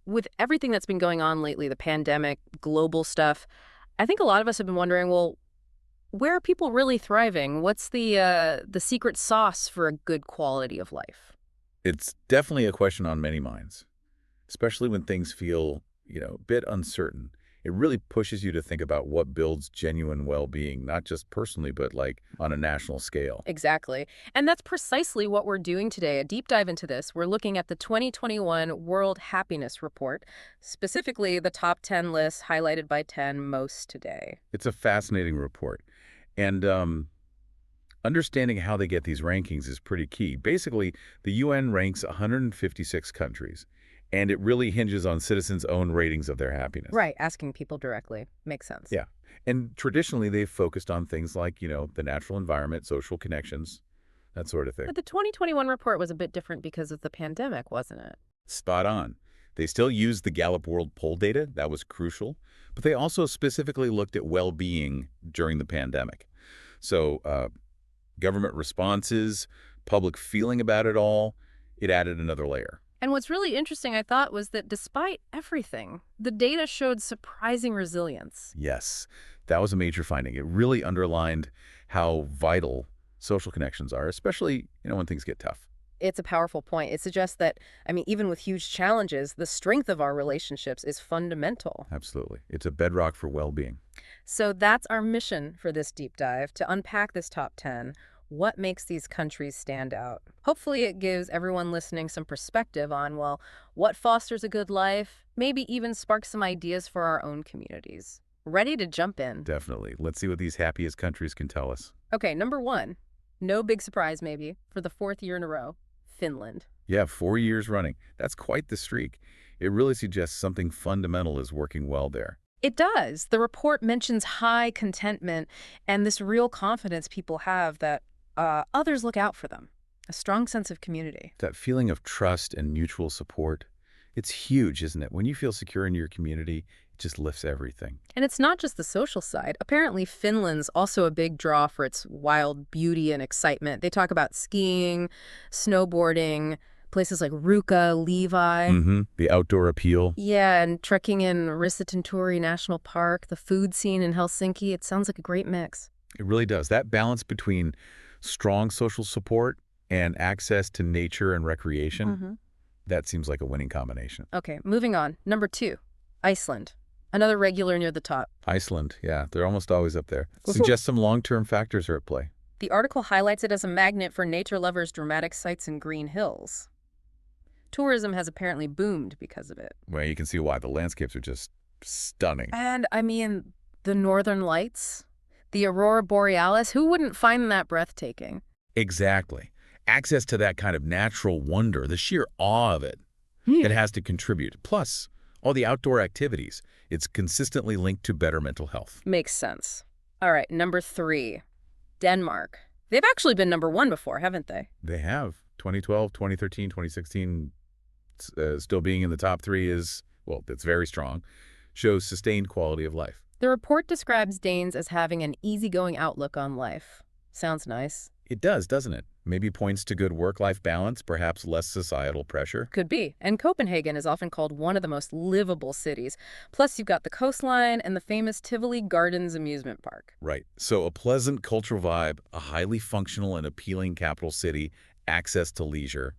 With everything that's been going on lately, the pandemic, global stuff, I think a lot of us have been wondering, well, where are people really thriving? What's the secret sauce for a good quality of life? It's definitely a question on many minds, especially when things feel, a bit uncertain. It really pushes you to think about what builds genuine well-being, not just personally, but like on a national scale. Exactly. And that's precisely what we're doing today. A deep dive into this. We're looking at the 2021 World Happiness Report, specifically the top 10 lists highlighted by 10 most today. It's a fascinating report. And understanding how they get these rankings is pretty key. Basically, the UN ranks 156 countries, and it really hinges on citizens' own ratings of their happiness. Right, asking people directly. Makes sense. Yeah. And traditionally, they've focused on things like, the natural environment, social connections, that sort of thing. But the 2021 report was a bit different because of the pandemic, wasn't it? Spot on. They still used the Gallup World Poll data. That was crucial. But they also specifically looked at well-being during the pandemic. So government responses, public feeling about it all, it added another layer. And what's really interesting, I thought, was that despite everything, the data showed surprising resilience. Yes, that was a major finding. It really underlined how vital social connections are, especially, when things get tough. It's a powerful point. It suggests that, even with huge challenges, the strength of our relationships is fundamental. Absolutely. It's a bedrock for well-being. So that's our mission for this deep dive, to unpack this top 10. What makes these countries stand out? Hopefully it gives everyone listening some perspective on, well, what fosters a good life, maybe even sparks some ideas for our own communities. Ready to jump in? Definitely. Let's see what these happiest countries can tell us. Okay, number 1. No big surprise, maybe, for the 4th year in a row. Finland. Yeah, 4 years running. That's quite the streak. It really suggests something fundamental is working well there. It does. The report mentions high contentment and this real confidence people have that others look out for them. A strong sense of community. That feeling of trust and mutual support, it's huge, isn't it? When you feel secure in your community, it just lifts everything. And it's not just the social side. Apparently, Finland's also a big draw for its wild beauty and excitement. They talk about skiing, snowboarding, places like Ruka, Levi. The outdoor appeal. Yeah, and trekking in Risatinturi National Park, the food scene in Helsinki. It sounds like a great mix. It really does. That balance between strong social support and access to nature and recreation, that seems like a winning combination. Okay, moving on. Number 2, Iceland. Another regular near the top. Iceland, yeah, they're almost always up there. Well, Suggests some long-term factors are at play. The article highlights it as a magnet for nature lovers' dramatic sights and green hills. Tourism has apparently boomed because of it. Well, you can see why. The landscapes are just stunning. And, the northern lights, the aurora borealis, who wouldn't find that breathtaking? Exactly. Access to that kind of natural wonder, the sheer awe of it, it has to contribute. Plus, all the outdoor activities, it's consistently linked to better mental health. Makes sense. All right, number 3, Denmark. They've actually been number 1 before, haven't they? They have. 2012, 2013, 2016, still being in the top 3 is, well, that's very strong, shows sustained quality of life. The report describes Danes as having an easygoing outlook on life. Sounds nice. It does, doesn't it? Maybe points to good work-life balance, perhaps less societal pressure. Could be. And Copenhagen is often called one of the most livable cities. Plus, you've got the coastline and the famous Tivoli Gardens amusement park. Right. So a pleasant cultural vibe, a highly functional and appealing capital city, access to leisure.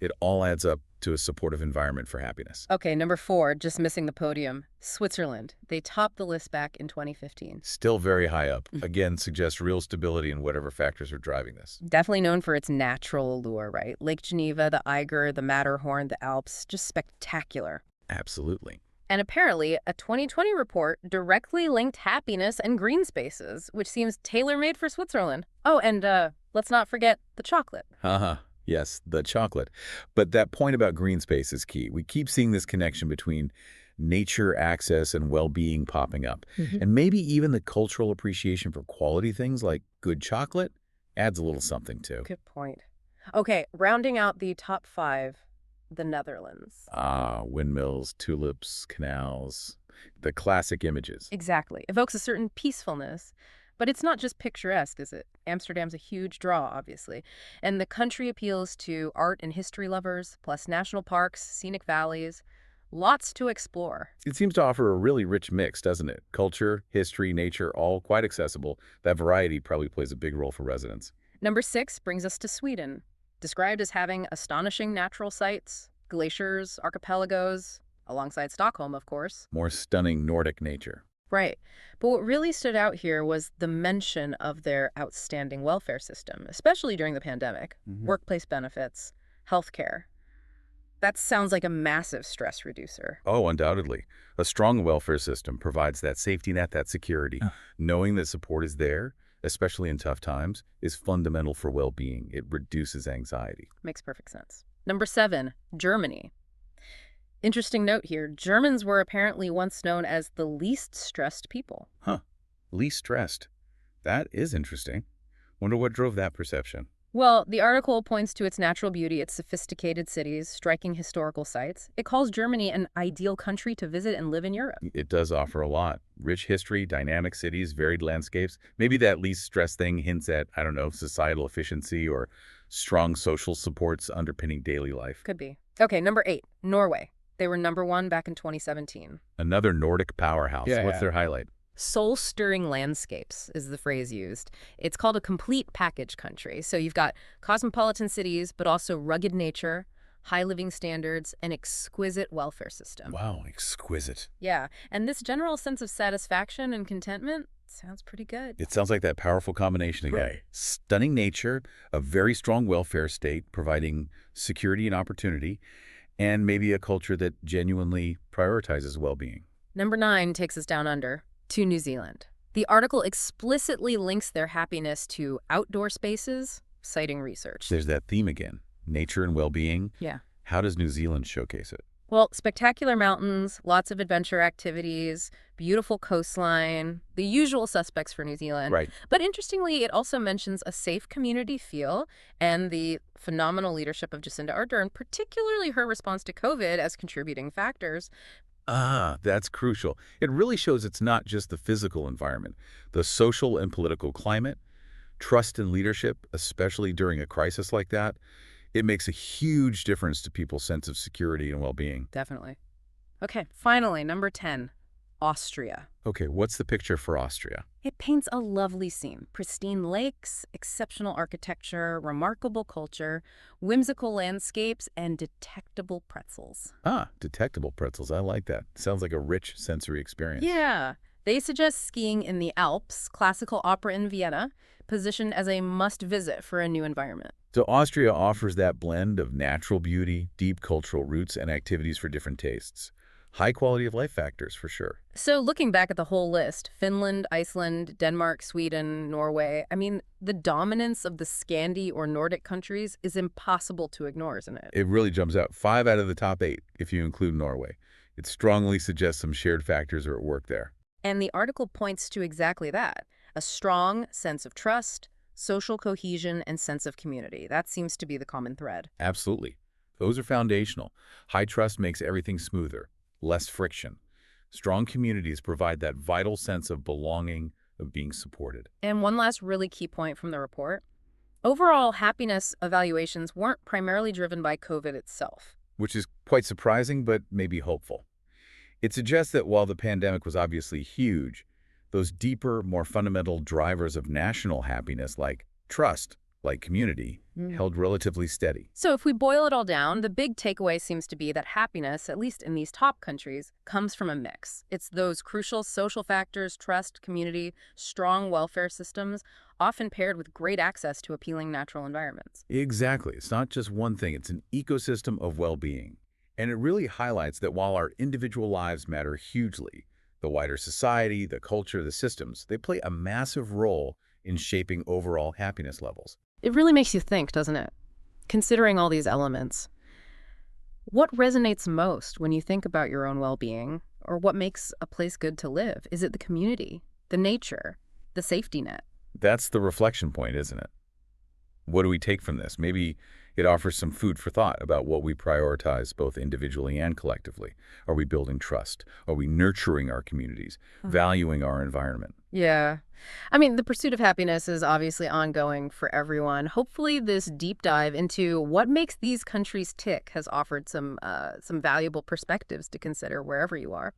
It all adds up to a supportive environment for happiness. Okay, number 4, just missing the podium. Switzerland. They topped the list back in 2015. Still very high up. Again, suggests real stability in whatever factors are driving this. Definitely known for its natural allure, right? Lake Geneva, the Eiger, the Matterhorn, the Alps, just spectacular. Absolutely. And apparently, a 2020 report directly linked happiness and green spaces, which seems tailor-made for Switzerland. Oh, and let's not forget the chocolate. Haha. Yes, the chocolate. But that point about green space is key. We keep seeing this connection between nature, access, and well-being popping up. And maybe even the cultural appreciation for quality things like good chocolate adds a little something too. Good point. Okay, rounding out the top 5, the Netherlands. Ah, windmills, tulips, canals, the classic images. Exactly. Evokes a certain peacefulness. But it's not just picturesque, is it? Amsterdam's a huge draw, obviously. And the country appeals to art and history lovers, plus national parks, scenic valleys. Lots to explore. It seems to offer a really rich mix, doesn't it? Culture, history, nature, all quite accessible. That variety probably plays a big role for residents. Number 6 brings us to Sweden, described as having astonishing natural sights, glaciers, archipelagos, alongside Stockholm, of course. More stunning Nordic nature. Right. But what really stood out here was the mention of their outstanding welfare system, especially during the pandemic, workplace benefits, healthcare. That sounds like a massive stress reducer. Oh, undoubtedly. A strong welfare system provides that safety net, that security. Knowing that support is there, especially in tough times, is fundamental for well-being. It reduces anxiety. Makes perfect sense. Number 7, Germany. Interesting note here, Germans were apparently once known as the least stressed people. Huh. Least stressed. That is interesting. Wonder what drove that perception. Well, the article points to its natural beauty, its sophisticated cities, striking historical sites. It calls Germany an ideal country to visit and live in Europe. It does offer a lot. Rich history, dynamic cities, varied landscapes. Maybe that least stress thing hints at, I don't know, societal efficiency or strong social supports underpinning daily life. Could be. Okay, number 8, Norway. They were number 1 back in 2017. Another Nordic powerhouse. What's their highlight? Soul-stirring landscapes is the phrase used. It's called a complete package country. So you've got cosmopolitan cities, but also rugged nature, high living standards, and exquisite welfare system. Wow, exquisite. Yeah, and this general sense of satisfaction and contentment sounds pretty good. It sounds like that powerful combination again. Right. Stunning nature, a very strong welfare state providing security and opportunity, and maybe a culture that genuinely prioritizes well-being. Number 9 takes us down under to New Zealand. The article explicitly links their happiness to outdoor spaces, citing research. There's that theme again, nature and well-being. Yeah. How does New Zealand showcase it? Well, spectacular mountains, lots of adventure activities, beautiful coastline, the usual suspects for New Zealand. Right. But interestingly, it also mentions a safe community feel and the phenomenal leadership of Jacinda Ardern, particularly her response to COVID, as contributing factors. Ah, that's crucial. It really shows it's not just the physical environment, the social and political climate, trust in leadership, especially during a crisis like that. It makes a huge difference to people's sense of security and well-being. Definitely. Okay, finally, number 10, Austria. Okay, what's the picture for Austria? It paints a lovely scene. Pristine lakes, exceptional architecture, remarkable culture, whimsical landscapes, and detectable pretzels. Ah, detectable pretzels. I like that. Sounds like a rich sensory experience. Yeah. They suggest skiing in the Alps, classical opera in Vienna, positioned as a must-visit for a new environment. So Austria offers that blend of natural beauty, deep cultural roots, and activities for different tastes. High quality of life factors, for sure. So looking back at the whole list, Finland, Iceland, Denmark, Sweden, Norway, I mean, the dominance of the Scandi or Nordic countries is impossible to ignore, isn't it? It really jumps out. 5 out of the top 8, if you include Norway. It strongly suggests some shared factors are at work there. And the article points to exactly that, a strong sense of trust, social cohesion, and sense of community. That seems to be the common thread. Absolutely. Those are foundational. High trust makes everything smoother, less friction. Strong communities provide that vital sense of belonging, of being supported. And one last really key point from the report. Overall, happiness evaluations weren't primarily driven by COVID itself. Which is quite surprising, but maybe hopeful. It suggests that while the pandemic was obviously huge, those deeper, more fundamental drivers of national happiness like trust, like community, held relatively steady. So if we boil it all down, the big takeaway seems to be that happiness, at least in these top countries, comes from a mix. It's those crucial social factors, trust, community, strong welfare systems, often paired with great access to appealing natural environments. Exactly. It's not just one thing. It's an ecosystem of well-being. And it really highlights that while our individual lives matter hugely, the wider society, the culture, the systems, they play a massive role in shaping overall happiness levels. It really makes you think, doesn't it? Considering all these elements, what resonates most when you think about your own well-being, or what makes a place good to live? Is it the community, the nature, the safety net? That's the reflection point, isn't it? What do we take from this? Maybe It offers some food for thought about what we prioritize both individually and collectively. Are we building trust? Are we nurturing our communities, valuing our environment? Yeah. I mean, the pursuit of happiness is obviously ongoing for everyone. Hopefully, this deep dive into what makes these countries tick has offered some valuable perspectives to consider wherever you are.